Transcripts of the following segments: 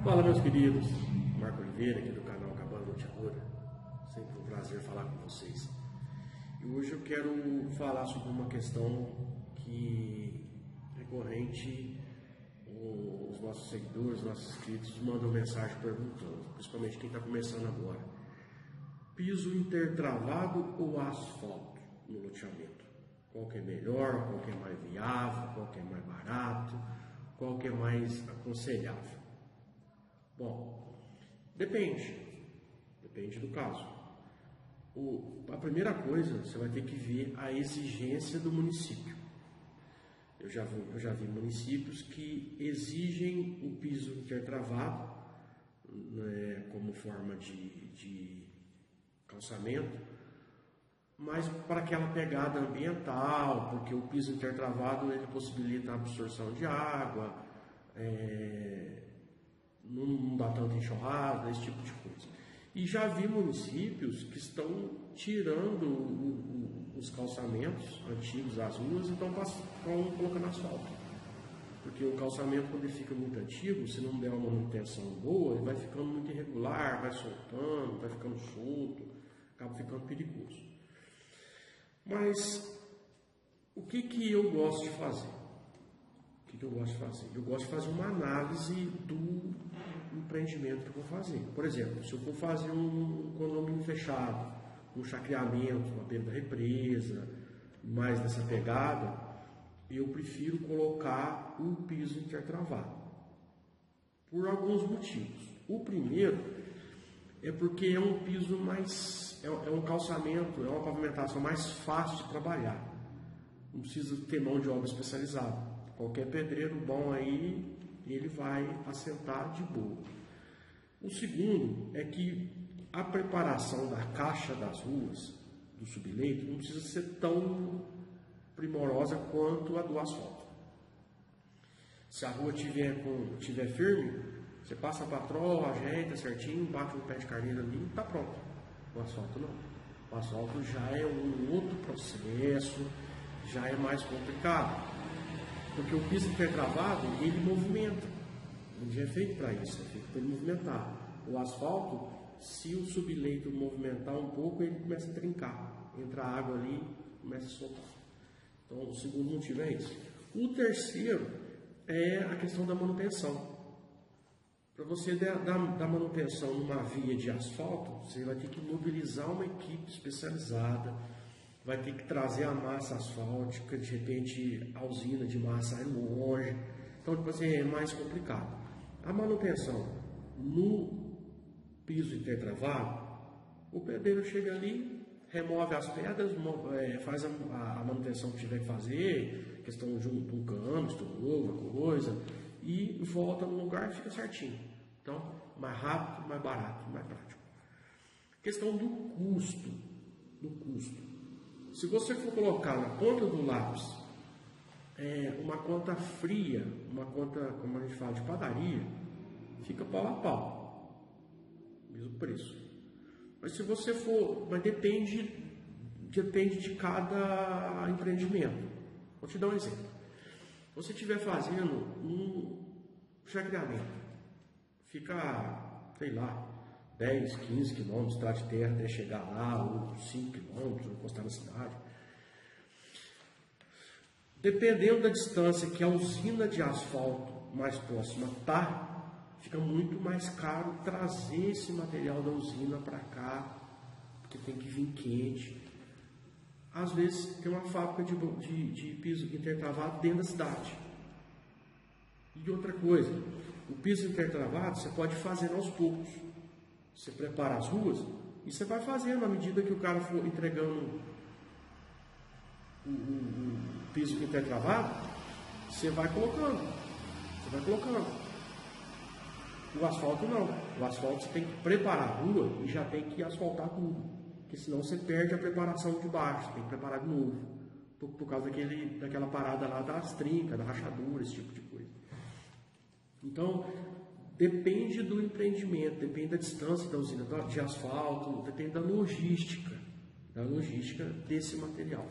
Fala, meus queridos, Marco Oliveira aqui do canal Cabana Loteadora. Sempre um prazer falar com vocês. E hoje eu quero falar sobre uma questão que recorrente, os nossos seguidores, nossos inscritos mandam mensagem perguntando, principalmente quem está começando agora: piso intertravado ou asfalto no loteamento? Qual que é melhor, qual que é mais viável, qual que é mais barato, qual que é mais aconselhável? Bom, depende do caso. A primeira coisa, você vai ter que ver a exigência do município. Eu já vi municípios que exigem o piso intertravado, né, como forma de calçamento, mas para aquela pegada ambiental, porque o piso intertravado ele possibilita a absorção de água, não dá tanta enxurrada, esse tipo de coisa. E já vi municípios que estão tirando os calçamentos antigos das ruas e estão colocando asfalto. Porque o calçamento, quando ele fica muito antigo, se não der uma manutenção boa, ele vai ficando muito irregular, vai soltando, vai ficando solto, acaba ficando perigoso. Mas o que eu gosto de fazer? Eu gosto de fazer uma análise do empreendimento que eu vou fazer. Por exemplo, se eu for fazer um condomínio fechado, um chacreamento, uma beira da represa, mais nessa pegada, eu prefiro colocar o piso intertravado. Por alguns motivos. O primeiro é porque é um piso mais... é um calçamento, é uma pavimentação mais fácil de trabalhar. Não precisa ter mão de obra especializada. Qualquer pedreiro bom aí, ele vai assentar de boa. O segundo é que a preparação da caixa das ruas, do subleito, não precisa ser tão primorosa quanto a do asfalto. Se a rua tiver firme, você passa a patroa, ajeita certinho, bate um pé de carneiro ali e está pronto. O asfalto não. O asfalto já é um outro processo, já é mais complicado. Porque o piso intertravado, ele movimenta. Ele já é feito para isso, é feito para ele movimentar. O asfalto, se o subleito movimentar um pouco, ele começa a trincar. Entra a água ali, começa a soltar. Então, o segundo motivo é isso. O terceiro é a questão da manutenção. Para você dar manutenção numa via de asfalto, você vai ter que mobilizar uma equipe especializada, vai ter que trazer a massa asfáltica, de repente a usina de massa é longe, então tipo assim, é mais complicado. A manutenção no piso intertravado, o pedreiro chega ali, remove as pedras, faz a manutenção que tiver que fazer, questão de um cano, estourou, uma coisa, e volta no lugar e fica certinho. Então, mais rápido, mais barato, mais prático. Questão do custo. Se você for colocar na ponta do lápis uma conta fria, uma conta, como a gente fala, de padaria, fica pau a pau, mesmo preço. Mas se você for, mas depende de cada empreendimento. Vou te dar um exemplo. Se você estiver fazendo um chacreamento, fica, sei lá, 10, 15 quilômetros, estrada de terra até chegar lá, ou 5 quilômetros, ou encostar na cidade. Dependendo da distância que a usina de asfalto mais próxima está, fica muito mais caro trazer esse material da usina para cá, porque tem que vir quente. Às vezes tem uma fábrica de piso intertravado dentro da cidade. E outra coisa, o piso intertravado você pode fazer aos poucos. Você prepara as ruas e você vai fazendo à medida que o cara for entregando o piso intertravado, você vai colocando. O asfalto não. O asfalto você tem que preparar a rua e já tem que asfaltar tudo. Porque senão você perde a preparação de baixo, você tem que preparar de novo. Por causa daquela parada lá das trincas, da rachadura, esse tipo de coisa. Então, depende do empreendimento, depende da distância da usina de asfalto, depende da logística desse material.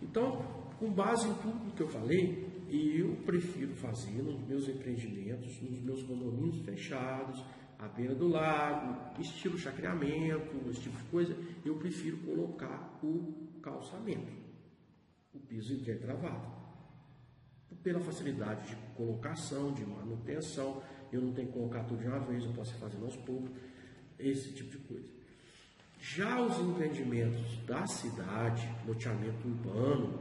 Então, com base em tudo que eu falei, eu prefiro fazer nos meus empreendimentos, nos meus condomínios fechados, à beira do lago, estilo chacreamento, esse tipo de coisa, eu prefiro colocar o calçamento, o piso intertravado. Pela facilidade de colocação, de manutenção, eu não tenho que colocar tudo de uma vez, eu posso ir fazendo aos poucos, esse tipo de coisa. Já os empreendimentos da cidade, loteamento urbano,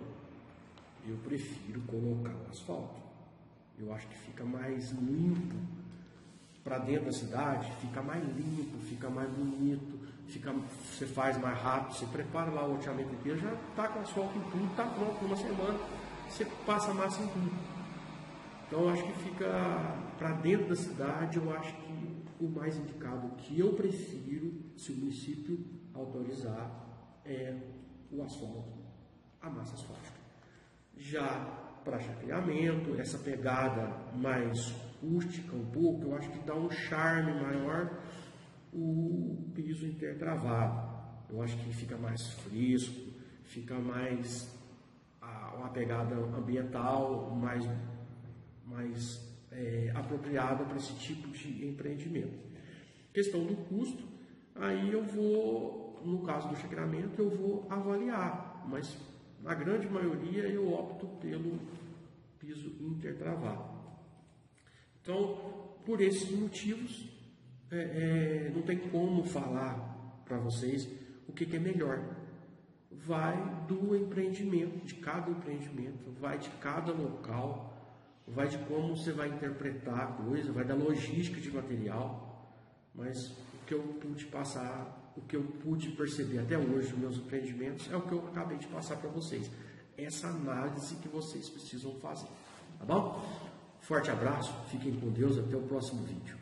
eu prefiro colocar o asfalto. Eu acho que fica mais limpo para dentro da cidade, fica mais limpo, fica mais bonito, você faz mais rápido, você prepara lá o loteamento inteiro, já está com asfalto em tudo, está pronto por uma semana, você passa massa em tudo. Então eu acho que fica para dentro da cidade, eu acho que o mais indicado, que eu prefiro, se o município autorizar, é o asfalto, a massa asfáltica. Já para chacreamento, essa pegada mais rústica um pouco, eu acho que dá um charme maior o piso intertravado. Eu acho que fica mais fresco, fica mais uma pegada ambiental mais apropriada para esse tipo de empreendimento. Questão do custo, aí eu vou, no caso do chacreamento, eu vou avaliar, mas na grande maioria eu opto pelo piso intertravado. Então, por esses motivos, não tem como falar para vocês o que é melhor. Vai do empreendimento, de cada empreendimento, vai de cada local, vai de como você vai interpretar a coisa, vai da logística de material, mas o que eu pude passar, o que eu pude perceber até hoje nos meus empreendimentos é o que eu acabei de passar para vocês. Essa análise que vocês precisam fazer, tá bom? Forte abraço, fiquem com Deus, até o próximo vídeo.